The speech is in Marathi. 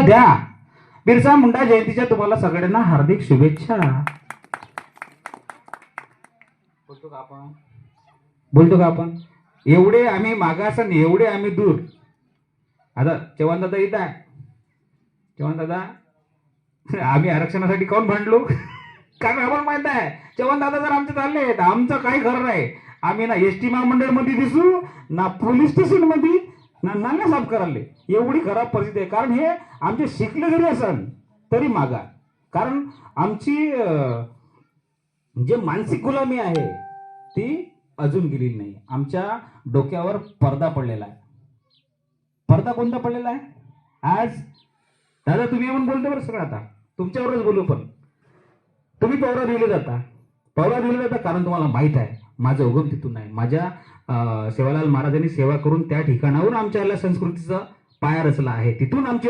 द्या. बिरसा मुंडा जयंतीच्या तुम्हाला सगळ्यांना हार्दिक शुभेच्छा. बोलतो का आपण एवढे आम्ही मागास आणि एवढे आम्ही दूर. आता चव्हाण दादा इथं आहे. चव्हाण दादा आम्ही आरक्षणासाठी कोण भांडलो कारण आम्हाला माहित आहे चव्हाण दादा जर आमचे चालले तर आमचं काही खरं नाही. आम्ही ना एस टी महामंडळ मध्ये दिसू ना पोलीस स्टेशन मध्ये ना नाल्या साफ करायला. एवढी खराब परिस्थिती आहे. कारण हे आमचे शिकले जरी असन तरी मागा. कारण आमची जे मानसिक गुलामी आहे ती अजून गेलेली नाही. आमच्या डोक्यावर पडदा पडलेला आहे. पडदा कोणता पडलेला आहे आज दादा तुम्ही येऊन बोलतो बरं सगळं. आता तुमच्यावरच बोलू. पण तुम्ही पवरा दिले जाता. पवरा दिले जाता कारण तुम्हाला माहित आहे माझं उगम तिथून नाही. माझ्या सेवालाल महाराजांनी सेवा करून त्या ठिकाणाहून आमच्या संस्कृतीचा पाया रचला आहे. तिथून आमची